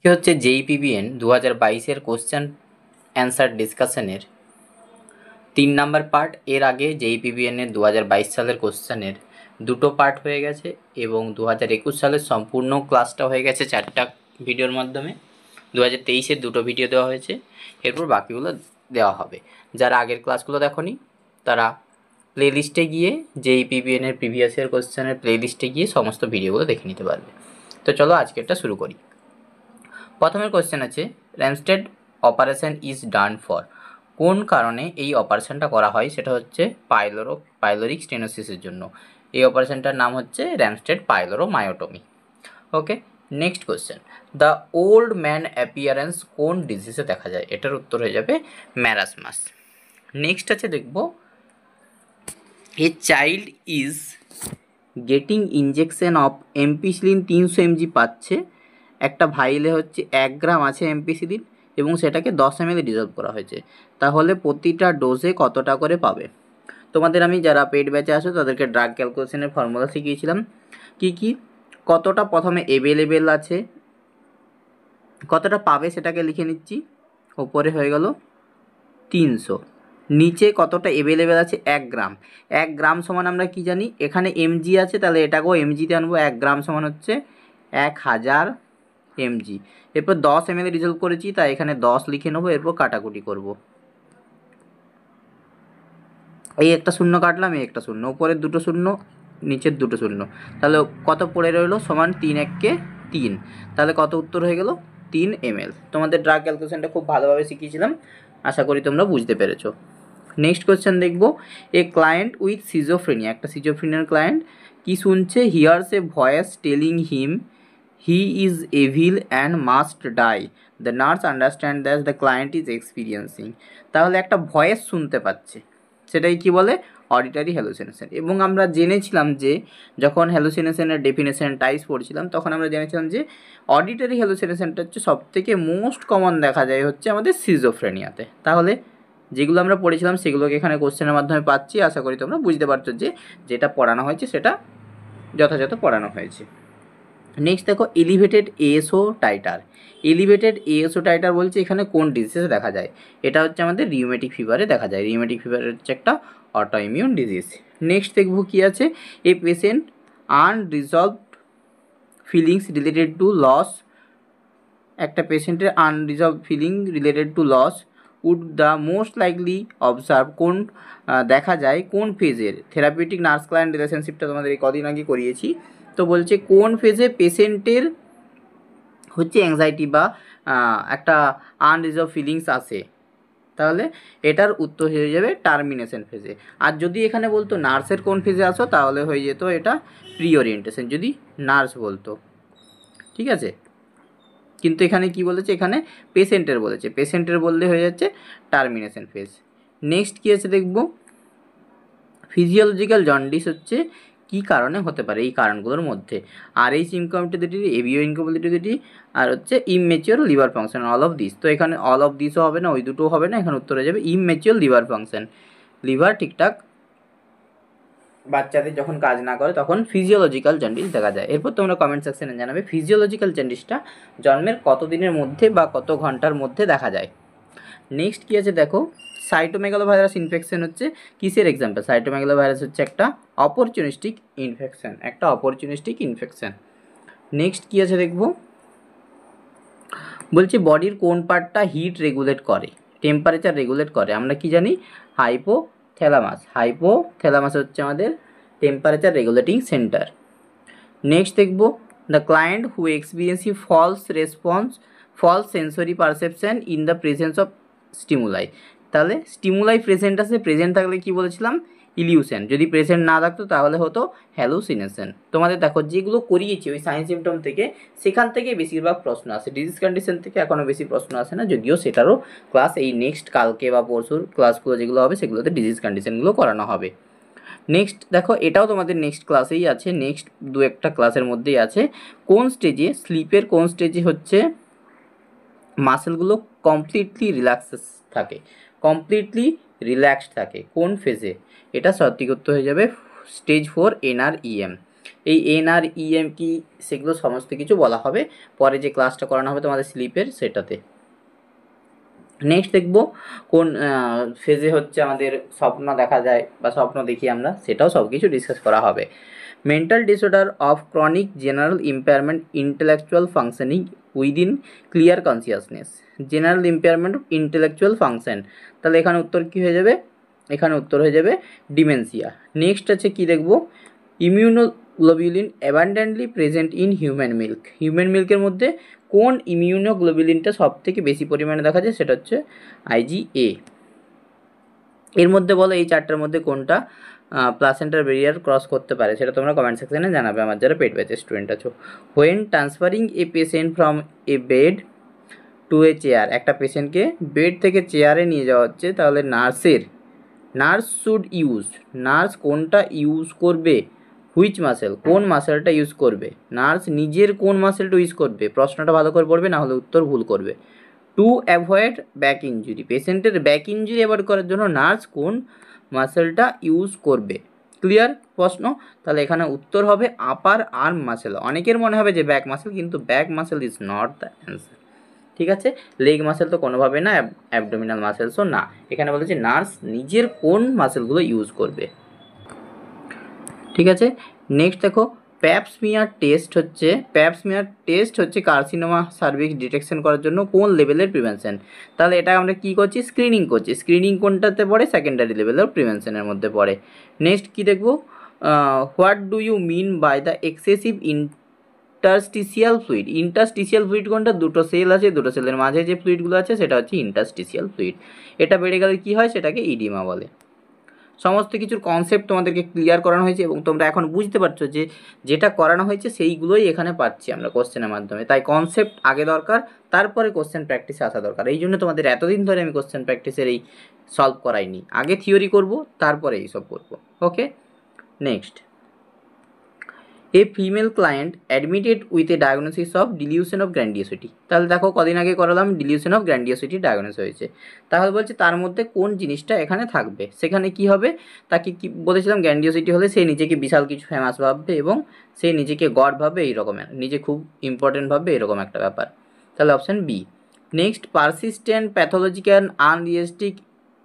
কি হচ্ছে জেইপিবিএন 2022-এর কোশ্চেন অ্যান্সার ডিসকাশনের 3 নাম্বার পার্ট। এর আগে জেইপিবিএনের 2022 সালের কোশ্চেনের দুটো পার্ট হয়ে গেছে এবং 2021 সালের সম্পূর্ণ ক্লাসটা হয়ে গেছে 4টা ভিডিওর মাধ্যমে। 2023-এর দুটো ভিডিও দেওয়া হয়েছে, এরপর বাকিগুলো দেওয়া হবে। যারা আগের ক্লাসগুলো দেখোনি তারা প্লেলিস্টে গিয়ে জেইপিবিএনের প্রিভিয়াস ইয়ার কোশ্চেনের প্লেলিস্টে গিয়ে সমস্ত ভিডিওগুলো দেখে নিতে পারবে। তো চলো আজকেরটা শুরু করি। প্রথমের কোশ্চেন আছে, র্যামস্টেড অপারেশন ইজ ডান ফর। কোন কারণে এই অপারেশনটা করা হয়? সেটা হচ্ছে পাইলোরিক স্টেনোসিসের জন্য। এই অপারেশনটার নাম হচ্ছে Ramstedt pyloromyotomy. Okay, next question, the old man appearance কোন ডিজিজে দেখা যায়? এটার উত্তর হয়ে যাবে ম্যারাসমাস। নেক্সট আছে দেখব, a child is getting injection of ampicillin 300 mg পাচ্ছে। একটা ভাইলে হচ্ছে 1 গ্রাম আছে এমপিসিলিন এবং সেটাকে 10 ml ডিজলভ করা হয়েছে। তাহলে প্রতিটা ডোজে কতটা করে পাবে? তোমাদের আমি যারা পেড ব্যাচে আসো তাদেরকে ড্রাগ ক্যালকুলেশনের ফর্মুলা শিখিয়েছিলাম। কি কতটা প্রথমে অ্যাভেলেবেল আছে, কতটা পাবে সেটাকে লিখে নিচ্ছি। ওপরে হয়ে গেল 300, নিচে কতটা অ্যাভেলেবেল আছে 1 গ্রাম। 1 গ্রাম সমান আমরা কি জানি, এখানে এমজি আছে তাহলে এটাকেও এমজিতে আনবো। 1 গ্রাম সমান হচ্ছে 1000 mg। এরপর 10 ml রিজলভ করেছি তাই এখানে 10 লিখে নেবো, এরপর কাটাকুটি করব। এই একটা শূন্য কাটলাম, এই একটা শূন্য, উপরের দুটো শূন্য নিচের দুটো শূন্য, তাহলে কত পড়ে রইলো সমান 3 1 3। তাহলে কত উত্তর হয়ে গেল 3 ml। তোমাদের ড্রাগ ক্যালকুলেশনটা খুব ভালোভাবে শিখিয়েছিলাম, আশা করি তোমরা বুঝতে পেরেছো। নেক্সট কোয়েশ্চেন দেখবো, এ ক্লায়েন্ট উইথ সিজোফ্রেনিয়া, একটা সিজোফ্রেনিয়ার ক্লায়েন্ট কি শুনছে? Hears a voice telling him he is evil and must die. The nurse understand that the client is experiencing. তাহলে একটা ভয়েস শুনতে পাচ্ছে, সেটাই কি বলে? Auditory hallucination. এবং আমরা জেনেছিলাম যে যখন হ্যালুসিনেশনের ডেফিনেশন টাইপস পড়ছিলাম তখন আমরা জেনেছিলাম যে অডিটারি হ্যালুসিনেশনটা হচ্ছে সবথেকে মোস্ট কমন দেখা যায় হচ্ছে আমাদের সিজোফ্রেনিয়াতে। তাহলে যেগুলো আমরা পড়েছিলাম সেগুলোকে এখানে কোশ্চেনের মাধ্যমে পাচ্ছি। আশা করি তোমরা বুঝতে পারছো যে যেটা পড়ানো হয়েছে সেটা যথাযথ পড়ানো হয়েছে। নেক্সট দেখো, elevated ASO titre. Elevated ASO titre বলছে এখানে কোন ডিজিজে দেখা যায়? এটা হচ্ছে আমাদের রিউমেটিক ফিভারে দেখা যায়। রিউমেটিক ফিভার হচ্ছে একটা অটোইমিউন ডিজিজ। নেক্সট দেখবো কি আছে, a patient unresolved feelings related to loss. একটা পেশেন্টের unresolved feeling related to loss would the most likely observe কোন দেখা যায় কোন ফেজের? থেরাপিউটিক নার্স ক্লায়েন্ট রিলেশনশিপটা তোমাদের এই কদিন আগে করিয়েছি। তো বলছে কোন ফেজে পেশেন্টের হচ্ছে অ্যাংজাইটি বা একটা আনরিজলভ ফিলিংস আসে? তাহলে এটার উত্তর হয়ে যাবে টার্মিনেশন ফেজে। আর যদি এখানে বলতো নার্সের কোন ফেজে আসো তাহলে হয়ে যেত এটা প্রি ওরিয়েন্টেশন, যদি নার্স বলতো। ঠিক আছে, কিন্তু এখানে কি বলেছে? এখানে পেশেন্টের বলেছে, পেশেন্টের বললে হয়ে যাচ্ছে টার্মিনেশন ফেজ। নেক্সট কী আছে দেখব, ফিজিওলজিক্যাল জন্ডিস হচ্ছে কী কারণে হতে পারে? এই কারণগুলোর মধ্যে RH ইনকম্প্যাটিবিলিটি, এভিও ইনকম্প্যাটিবিলিটি, আর হচ্ছে immature liver function, all of this. তো এখানে অল অফ দিসও হবে না, ওই দুটোও হবে না, এখানে উত্তর হয়ে যাবে ইমম্যাচিওর লিভার ফাংশন। লিভার ঠিকঠাক বাচ্চাদের যখন কাজ না করে তখন ফিজিওলজিক্যাল জন্ডিস দেখা যায়। এরপর তোমরা কমেন্ট সেকশনে জানাবে ফিজিওলজিক্যাল জন্ডিসটা জন্মের কত দিনের মধ্যে বা কত ঘন্টার মধ্যে দেখা যায়। নেক্সট কী আছে দেখো, সাইটোমেগালোভাইরাস ইনফেকশন হচ্ছে কিসের এক্সাম্পল? সাইটোমেগালোভাইরাস হচ্ছে একটা অপরচুনিস্টিক ইনফেকশন, একটা অপরচুনিস্টিক ইনফেকশন। নেক্সট কী আছে দেখব, বলছে বডির কোন পার্টটা হিট রেগুলেট করে, টেম্পারেচার রেগুলেট করে? আমরা কি জানি? হাইপোথ্যালামাস। হাইপোথ্যালামাস হচ্ছে আমাদের টেম্পারেচার রেগুলেটিং সেন্টার। নেক্সট দেখব, the client who experience false sensory perception in the presence of stimuli. তাহলে স্টিমুলাই প্রেজেন্ট আছে, প্রেজেন্ট থাকলে কি বলেছিলাম? ইলিউশন। যদি প্রেজেন্ট না থাকতো তাহলে হতো হ্যালুসিনেশন। তোমাদের দেখো যেগুলো করিয়েছি ওই সাইন সিমটম থেকে, সেখান থেকে বেশিরভাগ প্রশ্ন আসে। ডিজিজ কন্ডিশন থেকে এখনও বেশি প্রশ্ন আসে না, যদিও সেটারও ক্লাস এই নেক্সট কালকে বা পরশুর ক্লাসগুলো যেগুলো হবে সেগুলোতে ডিজিজ কন্ডিশনগুলো করানো হবে। নেক্সট দেখো, এটাও তোমাদের নেক্সট ক্লাসেই আছে, নেক্সট দু একটা ক্লাসের মধ্যেই আছে। কোন স্টেজে, স্লিপের কোন স্টেজে হচ্ছে মাসেলগুলো কমপ্লিটলি রিল্যাক্সেস থাকে, কমপ্লিটলি রিল্যাক্সড থাকে? কোন ফেজে? এটা সঠিক উত্তর হয়ে যাবে স্টেজ 4 NREM। এই এনআর ইএম কি সেগুলো সমস্ত কিছু বলা হবে পরে যে ক্লাসটা করানো হবে তোমাদের স্লিপের সেটাতে। নেক্সট দেখব কোন ফেজে হচ্ছে আমাদের স্বপ্ন দেখা যায় বা স্বপ্ন দেখি আমরা, সেটাও সব কিছু ডিসকাস করা হবে। Mental disorder of chronic general impairment intellectual functioning within clear consciousness, general impairment of intellectual function, তাহলে এখানে উত্তর কী হয়ে যাবে, এখানে উত্তর হয়ে যাবে ডিমেনশিয়া। নেক্সট আছে কি দেখব, immunoglobulin abundantly present in human milk, human মিল্কের মধ্যে কোন ইমিউনোগ্লোবুলিনটা সব থেকে বেশি পরিমাণে দেখা যায়, সেটা হচ্ছে IgA। এর মধ্যে বলো এই চারটার মধ্যে কোনটা প্লাসেন্টার ব্যারিয়ার ক্রস করতে পারে, সেটা তোমরা কমেন্ট সেকশনে জানাবে আমার যারা পেড ব্যাচের স্টুডেন্ট আছো। When transferring a patient from a bed to a chair, একটা পেশেন্টকে বেড থেকে চেয়ারে নিয়ে যাওয়া হচ্ছে, তাহলে নার্স শুড ইউজ, নার্স কোনটা ইউজ করবে, হুইচ মাসেল, কোন মাসেলটা ইউজ করবে, নার্স নিজের কোন মাসেলটা ইউজ করবে, প্রশ্নটা ভালো করে পড়বে, না হলে উত্তর ভুল করবে। টু অ্যাভয়েড ব্যাক ইঞ্জুরি, পেশেন্টের ব্যাক ইঞ্জুরি অ্যাভয়েড করার জন্য নার্স কোন মাসেলটা ইউজ করবে। ক্লিয়ার প্রশ্ন, তাহলে এখানে উত্তর হবে আপার আর্ম মাসেল। অনেকের মনে হবে যে ব্যাক মাসেল, কিন্তু back muscle is not the answer. ঠিক আছে, লেগ মাসেল তো কোনোভাবে না, অ্যাবডোমিনাল মাসেলসও না। এখানে বলেছে নার্স নিজের কোন মাসেলগুলো ইউজ করবে। ঠিক আছে, নেক্সট দেখো প্যাপসমিয়ার টেস্ট হচ্ছে কার্সিনোমা সার্ভিক্স ডিটেকশন করার জন্য কোন লেভেলের প্রিভেনশন, তাহলে এটা আমরা কি করছি, স্ক্রিনিং করছি। স্ক্রিনিং কোনটাতে পড়ে, সেকেন্ডারি লেভেলের প্রিভেনশনের মধ্যে পড়ে। নেক্সট কি দেখবো, what do you mean by the excessive interstitial fluid, interstitial fluid কোনটা, দুটো সেল আছে, দুটো সেলের মাঝে যে ফ্লুইডগুলো আছে সেটা হচ্ছে ইন্টারস্টিশিয়াল ফ্লুইড। এটা বেড়ে গেলে কি হয়, সেটাকে ইডিমা বলে। সমস্ত কিছুর কনসেপ্ট তোমাদেরকে ক্লিয়ার করানো হয়েছে এবং তোমরা এখন বুঝতে পারছো যে যেটা করানো হয়েছে সেইগুলোই এখানে পাচ্ছি আমরা কোশ্চেনের মাধ্যমে। তাই কনসেপ্ট আগে দরকার, তারপরে কোশ্চেন প্র্যাকটিসে আসা দরকার। এই জন্য তোমাদের এতদিন ধরে আমি কোশ্চেন প্র্যাকটিসের এই সলভ করাইনি, আগে থিওরি করব তারপরে এইসব করবো। Okay, next, a female client admitted with a diagnosis of delusion of grandiosity, তাহলে দেখো কদিন আগে করালাম ডিলিউশন অফ গ্র্যান্ডিওসিটি ডায়াগনোস হয়েছে, তাহলে বলছে তার মধ্যে কোন জিনিসটা এখানে থাকবে, সেখানে কি হবে, তাকে কি বলেছিলাম, গ্র্যান্ডিওসিটি হলে সে নিজেকে বিশাল কিছু ফেমাস ভাববে এবং সে নিজেকে গড ভাববে, এইরকমের নিজে খুব ইম্পর্টেন্ট ভাববে, এরকম একটা ব্যাপার। তাহলে option B. Next, persistent pathological unrealistic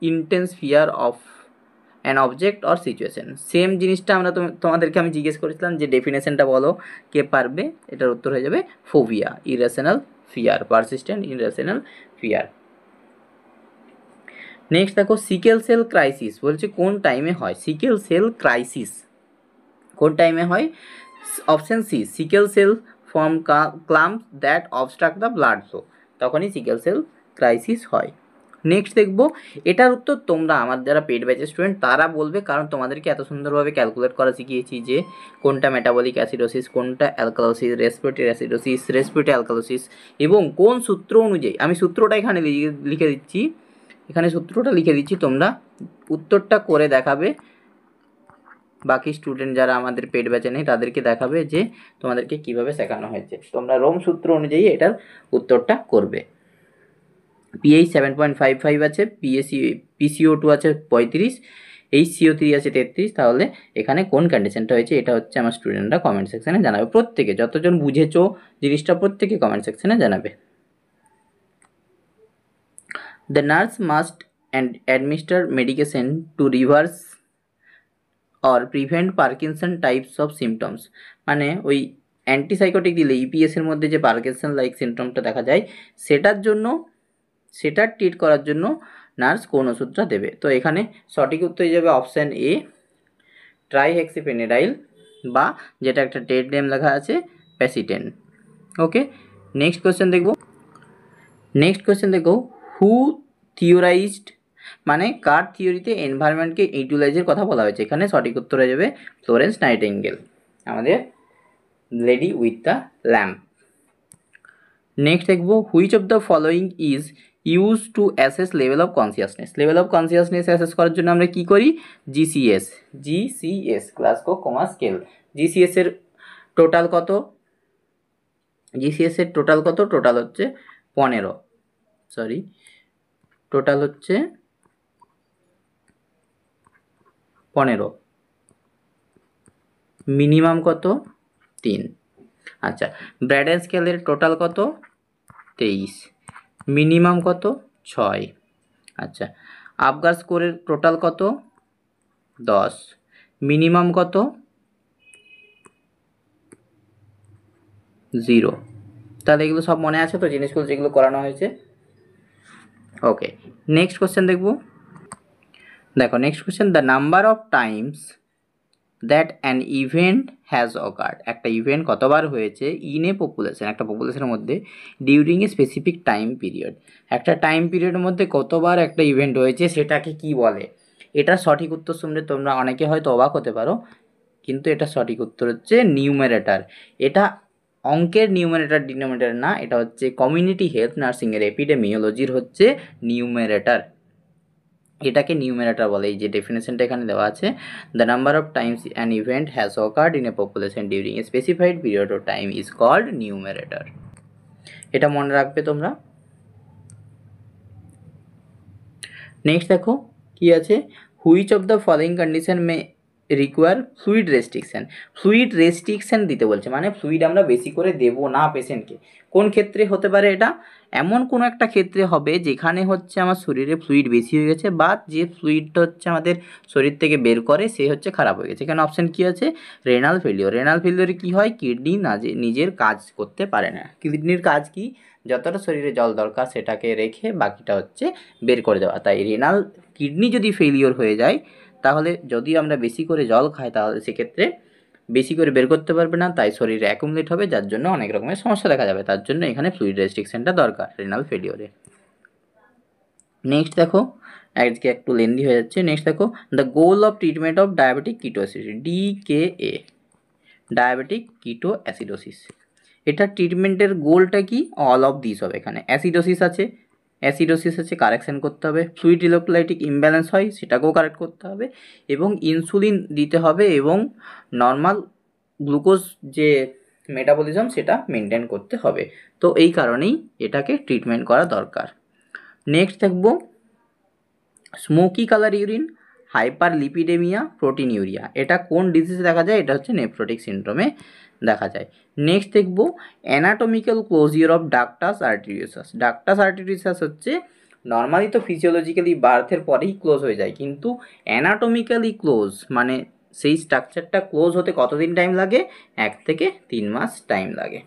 intense fear of an object or situation, same জিনিসটা আমরা তোমাদেরকে আমি জিজ্ঞেস করেছিলাম যে ডেফিনেশনটা বলো, কে পারবে, এটার উত্তর হয়ে যাবে phobia, irrational fear, persistent irrational fear. Next দেখো সিকেল সেল ক্রাইসিস বলছে কোন টাইমে হয়, সিকেল সেল ক্রাইসিস কোন টাইমে হয়, option C, sickle cell form clumps that obstruct the blood flow, তখনই সিকেল সেল ক্রাইসিস হয়। নেক্সট দেখবো, এটার উত্তর তোমরা আমার যারা পেড ব্যাচের স্টুডেন্ট তারা বলবে, কারণ তোমাদেরকে এত সুন্দরভাবে ক্যালকুলেট করা শিখিয়েছি যে কোনটা মেটাবলিক অ্যাসিডোসিস, কোনটা alkalosis, respiratory acidosis, respiratory alkalosis, এবং কোন সূত্র অনুযায়ী, আমি সূত্রটা এখানে লিখে দিচ্ছি, এখানে সূত্রটা লিখে দিচ্ছি, তোমরা উত্তরটা করে দেখাবে, বাকি স্টুডেন্ট যারা আমাদের পেড ব্যাচে নেই তাদেরকে দেখাবে যে তোমাদেরকে কিভাবে শেখানো হয়েছে, তোমরা রোম সূত্র অনুযায়ী এটার উত্তরটা করবে। পিএইচ 7.55 আছে, PCO2 আছে 35, HCO3 আছে 33, তাহলে এখানে কোন কন্ডিশনটা হয়েছে এটা হচ্ছে আমার স্টুডেন্টরা কমেন্ট সেকশনে জানাবে, প্রত্যেকে যতজন বুঝেছো জিনিসটা প্রত্যেকে কমেন্ট সেকশনে জানাবে। The nurse must administer medication to reverse or prevent Parkinson types of symptoms, মানে ওই অ্যান্টিসাইকোটিক দিলে ইপিএসের মধ্যে যে পার্কিনসন লাইক সিমটমটা দেখা যায় সেটা ট্রিট করার জন্য নার্স কোন ওষুধটা দেবে, তো এখানে সঠিক উত্তর হয়ে যাবে অপশান এ, ট্রাইহেক্সিফেনিডাইল, বা যেটা একটা ট্রেড নেম লেখা আছে প্যাসিটেন। ওকে, নেক্সট কোয়েশ্চেন দেখো, হু থিওরাইজড, মানে কার থিওরিতে এনভায়রনমেন্টকে ইউটিলাইজের কথা বলা হয়েছে, এখানে সঠিক উত্তর হয়ে যাবে ফ্লোরেন্স নাইটিঙ্গেল, আমাদের lady with the lamp. Next দেখবো, which of the following is use to assess level of consciousness, level of consciousness assess করার জন্য আমরা কি করি, GCS Glasgow coma scale, GCS এর টোটাল কত, টোটাল হচ্ছে 15, টোটাল হচ্ছে 15, মিনিমাম কত 3। আচ্ছা, ব্র্যাডেন স্কেলের টোটাল কত? 23। মিনিমাম কত? 6। আচ্ছা, আবগার স্কোরের টোটাল কত? 10। মিনিমাম কত? 0। তাহলে এগুলো সব মনে আছে তো জিনিসগুলো যেগুলো করানো হয়েছে? ওকে, নেক্সট কোশ্চেন দেখব। দেখো next question, the number of Times that an event has occurred. একটা ইভেন্ট কতবার হয়েছে ইন এ পপুলেশন, একটা পপুলেশনের মধ্যে, during a specific time period. একটা টাইম পিরিয়ডের মধ্যে কতবার একটা ইভেন্ট হয়েছে সেটাকে কি বলে? এটা সঠিক উত্তর শুনলে তোমরা অনেকে হয়তো অবাক হতে পারো, কিন্তু এটা সঠিক উত্তর হচ্ছে নিউমেরেটার। এটা অঙ্কের নিউমেরেটার ডিনোমিনেটর না, এটা হচ্ছে কমিউনিটি হেলথ নার্সিংয়ের এপিডেমিওলজির হচ্ছে নিউমেরেটার। এটাকে নিউমেরেটর বলে। এই যে ডেফিনেশনটা এখানে দেওয়া আছে, the number of times an event has occurred in a population during a specified period of time is called numerator. এটা মনে রাখবে তোমরা। নেক্সট দেখো কি আছে, which of the following condition may require fluid restriction. Fluid restriction দিতে বলছে, মানে ফ্লুইড আমরা বেশি করে দেবো না পেশেন্টকে। কোন ক্ষেত্রে হতে পারে এটা? এমন কোনো একটা ক্ষেত্রে হবে যেখানে হচ্ছে আমার শরীরে ফ্লুইড বেশি হয়ে গেছে, বা যে ফ্লুইডটা হচ্ছে আমাদের শরীর থেকে বের করে সে হচ্ছে খারাপ হয়ে গেছে। এখানে অপশান কী আছে? Renal failure. রেনাল ফেলিওরে কী হয়? কিডনি নিজের কাজ করতে পারে না। কিডনির কাজ কি? যতটা শরীরে জল দরকার সেটাকে রেখে বাকিটা হচ্ছে বের করে দেওয়া। তাই রেনাল কিডনি যদি ফেলিওর হয়ে যায়, তাহলে যদি আমরা বেশি করে জল খাই তাহলে সেক্ষেত্রে বেশি করে বের করতে পারবে না, তাই শরীরে অ্যাকুমুলেট হবে, যার জন্য অনেক রকমের সমস্যা দেখা যাবে। তার জন্য এখানে ফ্লুইড রেস্ট্রিকশনটা দরকার রেনাল ফেলিওরে। নেক্সট দেখো, আজকে একটু লেন্দি হয়ে যাচ্ছে। নেক্সট দেখো, the goal of treatment of diabetic ketosis, DKA, diabetic কিটো অ্যাসিডোসিস। এটা ট্রিটমেন্টের গোলটা কি? অল অফ দিস হবে। এখানে অ্যাসিডোসিস আছে, কারেকশন করতে হবে। ফ্লুইড ইলেক্ট্রোলাইটিক ইমব্যালেন্স হয়, সেটাকেও কারেক্ট করতে হবে, এবং ইনসুলিন দিতে হবে, এবং নর্মাল গ্লুকোজ যে মেটাবলিজম সেটা মেনটেন করতে হবে। তো এই কারণেই এটাকে ট্রিটমেন্ট করা দরকার। নেক্সট দেখব, smoky colour urine, hyperlipidaemia, proteinuria. এটা কোন ডিজিজে দেখা যায়? এটা হচ্ছে নেফ্রোটিক সিনড্রোমে দেখা যায়। নেক্সট দেখব, anatomical closure of ductus arteriosus. Ductus arteriosus হচ্ছে নর্মালি তো ফিজিওলজিক্যালি বার্থের পরেই ক্লোজ হয়ে যায়, কিন্তু অ্যানাটমিক্যালি ক্লোজ মানে সেই স্ট্রাকচারটা ক্লোজ হতে কতদিন টাইম লাগে? 1 থেকে 3 মাস টাইম লাগে।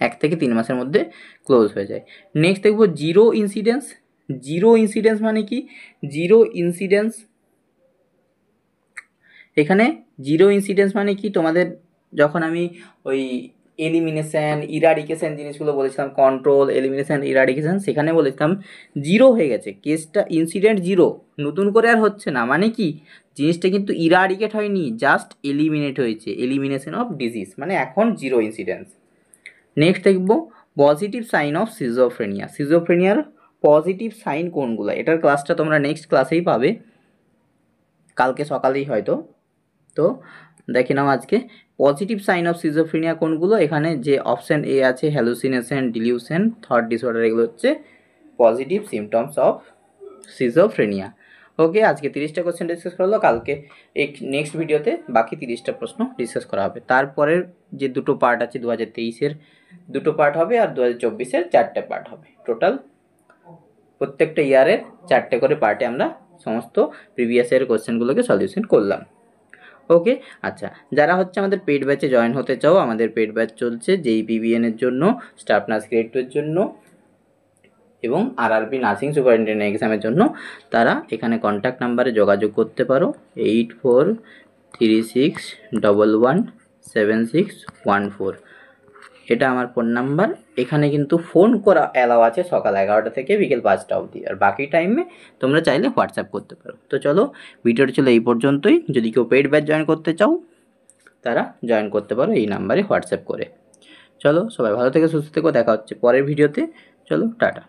1 থেকে 3 মাসের মধ্যে ক্লোজ হয়ে যায়। নেক্সট দেখব, জিরো ইনসিডেন্স। জিরো ইনসিডেন্স মানে কি? জিরো ইনসিডেন্স, এখানে জিরো ইনসিডেন্স মানে কি? তোমাদের যখন আমি ওই এলিমিনেশন ইরাডিকেশন জিনিসগুলো বলেছিলাম, কন্ট্রোল এলিমিনেশন ইরাডিকেশন, সেখানে বলেছিলাম জিরো হয়ে গেছে কেসটা, ইনসিডেন্ট জিরো, নতুন করে আর হচ্ছে না। মানে কি? জিনিসটা কিন্তু ইরাডিকেট হয়নি, জাস্ট এলিমিনেট হয়েছে, এলিমিনেশন অফ ডিজিজ, মানে এখন জিরো ইনসিডেন্স। নেক্সট দেখব, পজিটিভ সাইন অফ সিজোফ্রেনিয়া। সিজোফ্রেনিয়ার পজিটিভ সাইন কোনগুলো? এটার ক্লাসটা তোমরা নেক্সট ক্লাসেই পাবে, কালকে সকালেই হয়তো। তো দেখে নাও আজকে পজিটিভ সাইন অফ সিজোফ্রেনিয়া কোনগুলো। এখানে যে অপশান এ আছে, হ্যালুসিনেশন, ডিলিউশন, থট ডিসঅর্ডার, এগুলো হচ্ছে পজিটিভ সিমটমস অফ সিজোফ্রেনিয়া। ওকে, আজকে 30টা কোশ্চেন ডিসকাস করা হলো, কালকে নেক্সট ভিডিওতে বাকি 30টা প্রশ্ন ডিসকাস করা হবে। তারপরের যে দুটো পার্ট আছে, 2023-এর দুটো পার্ট হবে, আর 2024-এর 4টে পার্ট হবে। টোটাল প্রত্যেকটা ইয়ারের 4টে করে পার্টে আমরা সমস্ত প্রিভিয়াস ইয়ারের কোশ্চেনগুলোকে সলিউশন করলাম। ওকে, আচ্ছা, যারা হচ্ছে আমাদের পেড ব্যাচে জয়েন হতে চাও, আমাদের পেড ব্যাচ চলছে JEE-PBN এর জন্য, স্টাফ নার্স গ্রেড 2 এর জন্য, এবং RRB নার্সিং সুপারিনটেন্ডেন্ট এক্সামের জন্য। তারা এখানে কন্ট্যাক্ট নাম্বারে যোগাযোগ করতে পারো, 8436117614। এটা আমার ফোন নাম্বার। এখানে কিন্তু ফোন করা অ্যালাউ আছে সকাল 11টা থেকে বিকেল 5টা অবধি, আর বাকি টাইমে তোমরা চাইলে হোয়াটসঅ্যাপ করতে পারো। তো চলো, ভিডিওটা ছিল এই পর্যন্তই। যদি কেউ পেইড ব্যাচ জয়েন করতে চাও, তারা জয়েন করতে পারো এই নাম্বারে হোয়াটসঅ্যাপ করে। চলো, সবাই ভালো থেকে সুস্থ থেকো, দেখা হচ্ছে পরের ভিডিওতে। চলো, টাটা।